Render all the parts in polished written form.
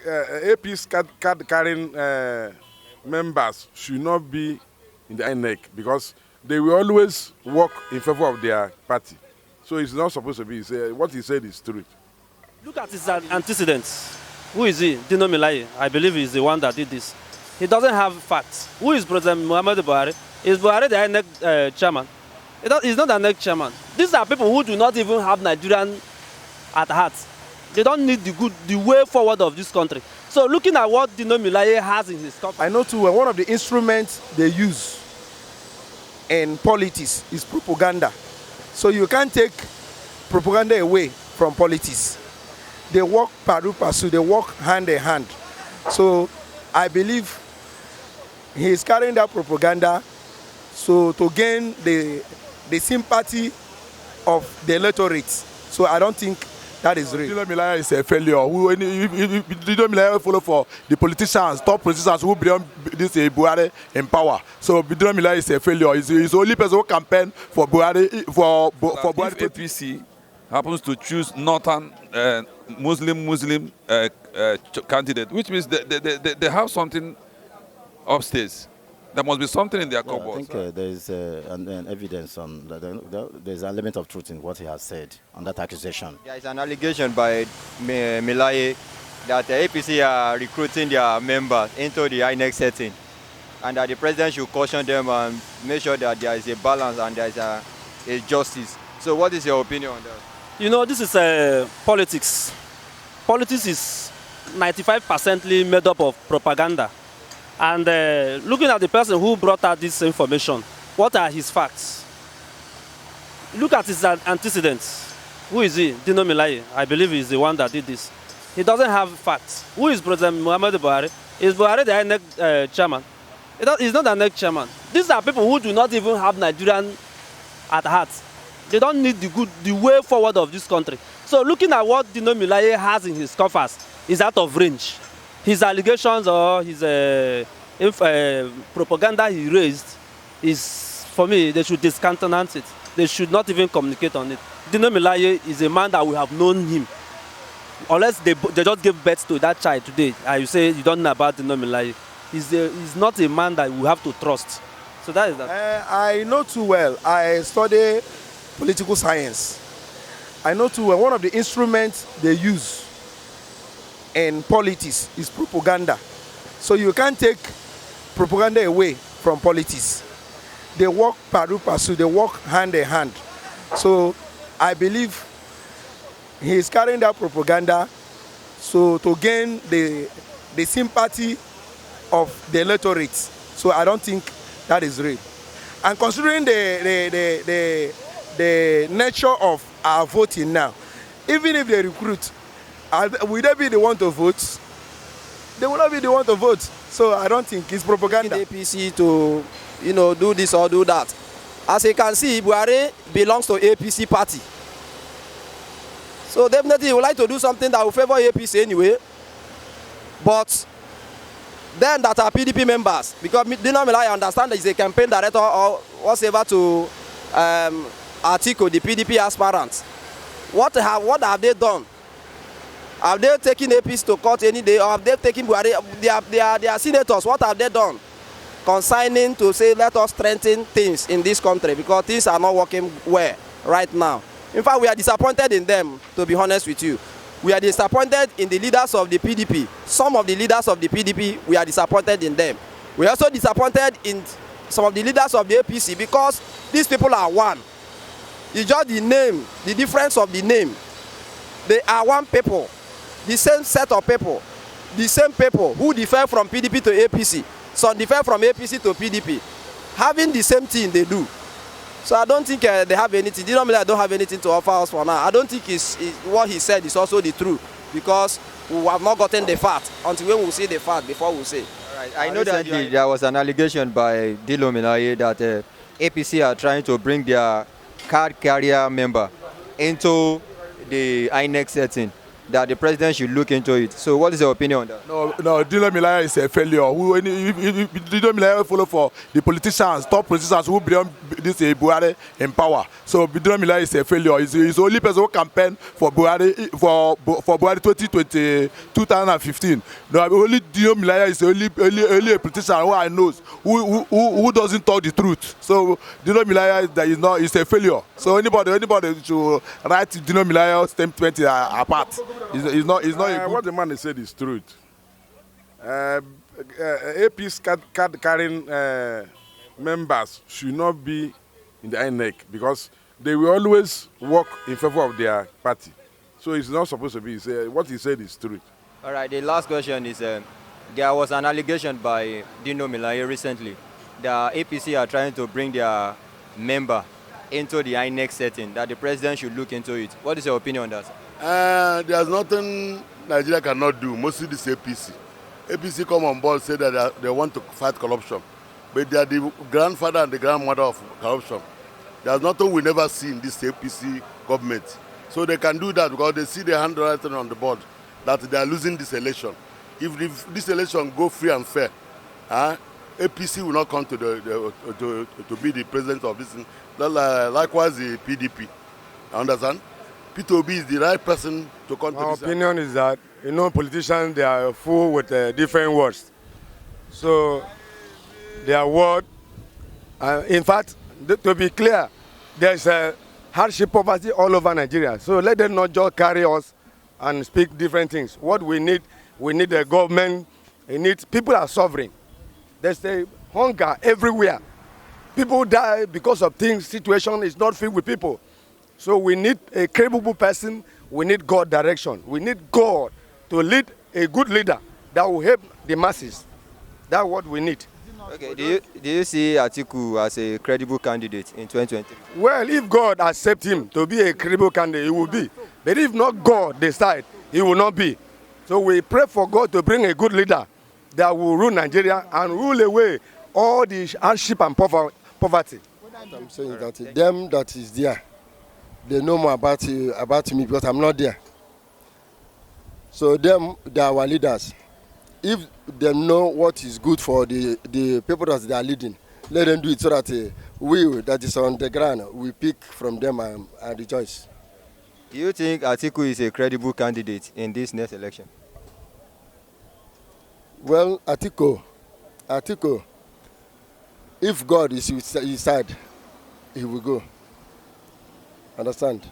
APC card carrying members should not be in the INEC because they will always work in favor of their party. So it's not supposed to be. What he said is true. Look at his antecedents. Who is he? Dino melaye. I believe he's the one that did this. He doesn't have facts. Who is President Muhammadu Buhari? Is Buhari the INEC chairman? He's not the INEC chairman. These are people who do not even have Nigerian at heart. They don't need the way forward of this country. So looking at what Dino melaye has in his company. I know too well, one of the instruments they use in politics is propaganda. So you can't take propaganda away from politics. They work pari passu, they work hand in hand. So I believe he is carrying that propaganda so to gain the sympathy of the electorate. So I don't think that is real. Dino melaye is a failure. Dino melaye follow for the politicians, top politicians who bring this Buhari in power. So Dino melaye is a failure. He's the only person who campaign for Buhari for Buhari. If APC happens to choose northern Muslim candidate, which means they have something upstairs. There must be something in their cupboards. I think there is an evidence on that. There is an element of truth in what he has said on that accusation. There is an allegation by Melaye that the APC are recruiting their members into the INEC setting, and that the president should caution them and make sure that there is a balance and there is a justice. So what is your opinion on that? You know, this is politics. Politics is 95% made up of propaganda. And looking at the person who brought out this information, what are his facts? Look at his antecedents. Who is he? Dino melaye. I believe he's the one that did this. He doesn't have facts. Who is President Muhammadu Buhari? Is Buhari the INEC chairman? He's not the INEC chairman. These are people who do not even have Nigerian at heart. They don't need the way forward of this country. So looking at what Dino melaye has in his coffers is out of range. His allegations or his propaganda he raised is, for me, they should discountenance it. They should not even communicate on it. Dino melaye is a man that we have known him. Unless they just gave birth to that child today, and you say you don't know about Dino melaye. He's not a man that we have to trust. So that is that. I know too well. I study political science. I know too well, one of the instruments they use in politics is propaganda. So you can't take propaganda away from politics. They work pari passu, they work hand in hand. So I believe he is carrying that propaganda so to gain the sympathy of the electorate. So I don't think that is real. And considering the nature of our voting now, even if they recruit, will they be the one to vote? They will not be the one to vote. So I don't think it's propaganda. The APC to, do this or do that. As you can see, Buhari belongs to APC party. So definitely he would like to do something that will favor APC anyway. But then that are PDP members, because Dino melaye, I understand that he's a campaign director or whatever to Atiku, the PDP aspirants. What have they done? Have they taken APC to court any day, or have they taken Buhari? They are senators. What have they done? Consigning to say, let us strengthen things in this country because things are not working well right now. In fact, we are disappointed in them, to be honest with you. We are disappointed in the leaders of the PDP. Some of the leaders of the PDP, we are disappointed in them. We are also disappointed in some of the leaders of the APC because these people are one. It's just the name, the difference of the name. They are one people, the same set of people, the same people who differ from PDP to APC. Some differ from APC to PDP. Having the same thing they do. So I don't think they have anything. Dino melaye don't have anything to offer us for now. I don't think what he said is also the truth because we have not gotten the fact until when we see the fact before we say. All right. I know that there was an allegation by Dino melaye that APC are trying to bring their card carrier member into the INEC setting. that the president should look into it. So what is your opinion on that? No, Dino melaye is a failure. If Dino melaye follow for the politicians, top politicians who bring this Buhari in power. So Dino melaye is a failure. He's the only person who campaigned for Buhari for Buhari 2015. No, only Dino melaye is only a politician who I know who doesn't tell the truth. So Dino melaye is a failure. So anybody should write Dino melaye stamp 20 apart. It's not what the man said is truth. APC card carrying members should not be in the INEC because they will always work in favor of their party. So it's not supposed to be. What he said is truth. All right, the last question is, there was an allegation by Dino melaye recently that APC are trying to bring their member into the INEC setting, that the president should look into it. What is your opinion on that? There's nothing Nigeria cannot do, mostly this APC. APC come on board, say that they want to fight corruption, but they are the grandfather and the grandmother of corruption. There's nothing we never see in this APC government. So they can do that because they see the handwriting on the board that they are losing this election. If this election go free and fair, APC will not come to be the president of this. Likewise, the PDP. Understand? P2B is the right person to come to this. My opinion is that, politicians, they are full with different words. So, their word, in fact, to be clear, there's a hardship poverty all over Nigeria. So let them not just carry us and speak different things. What we need a government, people are suffering. There's a hunger everywhere. People die because of things, situation is not filled with people. So we need a capable person, we need God direction. We need God to lead a good leader that will help the masses. That's what we need. Okay, do you see Atiku as a credible candidate in 2023? Well, if God accepts him to be a credible candidate, he will be. But if not God decide, he will not be. So we pray for God to bring a good leader that will rule Nigeria and rule away all the hardship and poverty. What I'm saying is that them that is there, they know more about me because I'm not there. So they are our leaders. If they know what is good for the people that they are leading, let them do it so that we that is on the ground, we pick from them and rejoice. Do you think Atiku is a credible candidate in this next election? Well, Atiku, if God is his side, he will go. Understand?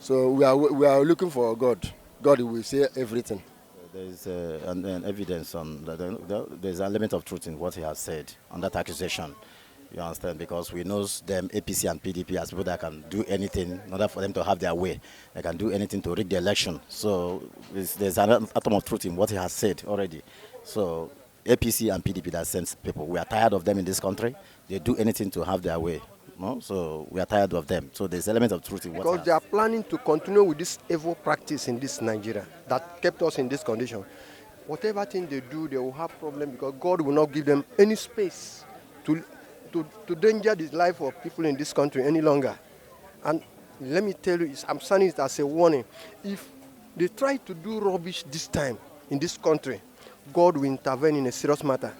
So we are looking for God. God will say everything. There is an evidence on that. There's an element of truth in what he has said on that accusation. You understand? Because we know them, APC and PDP, as people that can do anything in order for them to have their way. They can do anything to rig the election. So there's an atom of truth in what he has said already. So APC and PDP that sends people, we are tired of them in this country. They do anything to have their way. No? So we are tired of them. So there's element of truth in what because they are planning to continue with this evil practice in this Nigeria that kept us in this condition. Whatever thing they do, they will have problem because God will not give them any space to danger the life of people in this country any longer. And let me tell you, I'm saying it as a warning. If they try to do rubbish this time in this country, God will intervene in a serious matter.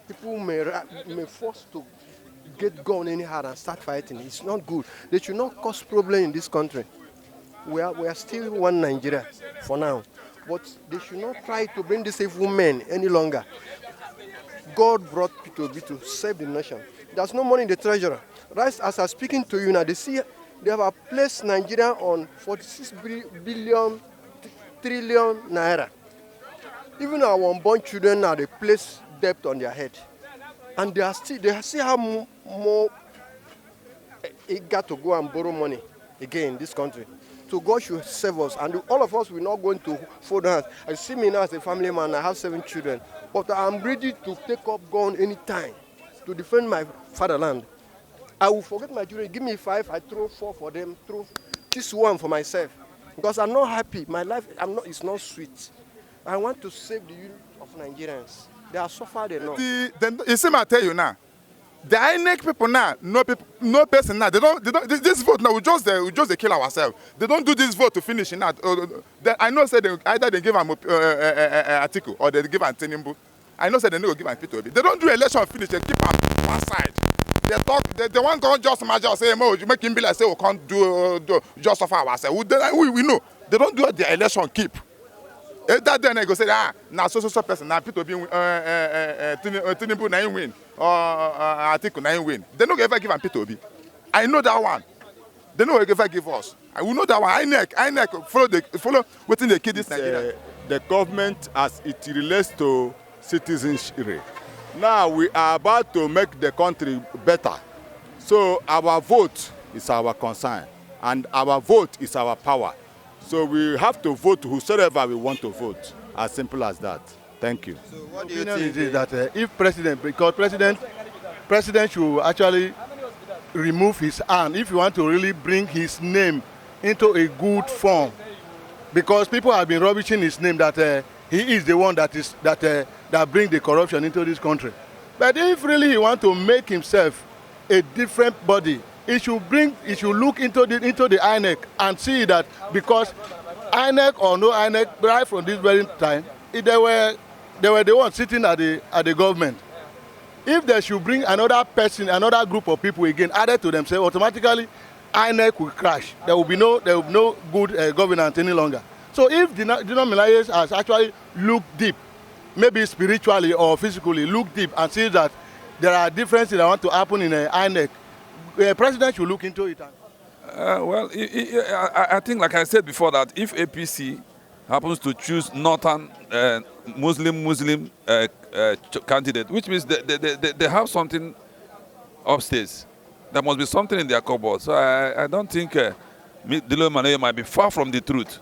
People may force to get gun anyhow and start fighting. It's not good. They should not cause problem in this country. We are still one Nigeria for now. But they should not try to bring these evil men any longer. God brought P2B to save the nation. There's no money in the treasury. Right as I'm speaking to you now, they have placed Nigeria on 46 trillion naira. Even our unborn children now, they place debt on their head. And they still have more eager to go and borrow money again in this country. So God should save us. And all of us, we're not going to fold hands. I see me now as a family man. I have 7 children. But I'm ready to take up gun anytime to defend my fatherland. I will forget my children. Give me 5, I throw 4 for them. Throw this 1 for myself. Because I'm not happy. My life it's not sweet. I want to save the youth of Nigerians. They are suffered enough. You see, I tell you now, The INEC people now, no person now. They don't. This vote now. We just they kill ourselves. They don't do this vote to finish in that. I know say either they give an article or they give an Tinubu. I know say they no give an P2B. They don't do election finish. They keep on one side. They talk. They want to just major say, "Oh, you make him be like say we can't do just of ourselves." We know they don't do the election keep. That then I go say now so person now P2B Tinubu na win or article na win. They no ever give an P2B. I know that one. They no ever give us. I will know that one. INEC follow within the kid this Nigeria. The government as it relates to citizenship. Now we are about to make the country better. So our vote is our concern and our vote is our power. So we have to vote whosoever we want to vote. As simple as that. Thank you. So what do you think is that if president should actually remove his hand if you want to really bring his name into a good form, because people have been rubbishing his name that he is the one that bring the corruption into this country. But if really he want to make himself a different body, he should look into the INEC and see that, because INEC or no INEC, right from this very time, they were the ones sitting at the government. If they should bring another person, another group of people again added to themselves, automatically INEC will crash. There will be no good governance any longer. So if Dino Melaye has actually looked deep, maybe spiritually or physically look deep and see that there are differences that want to happen in INEC, the president should look into it. Well, I think, like I said before, that if APC happens to choose northern Muslim candidate, which means they have something upstairs. There must be something in their cupboard. So I don't think Dino Melaye might be far from the truth.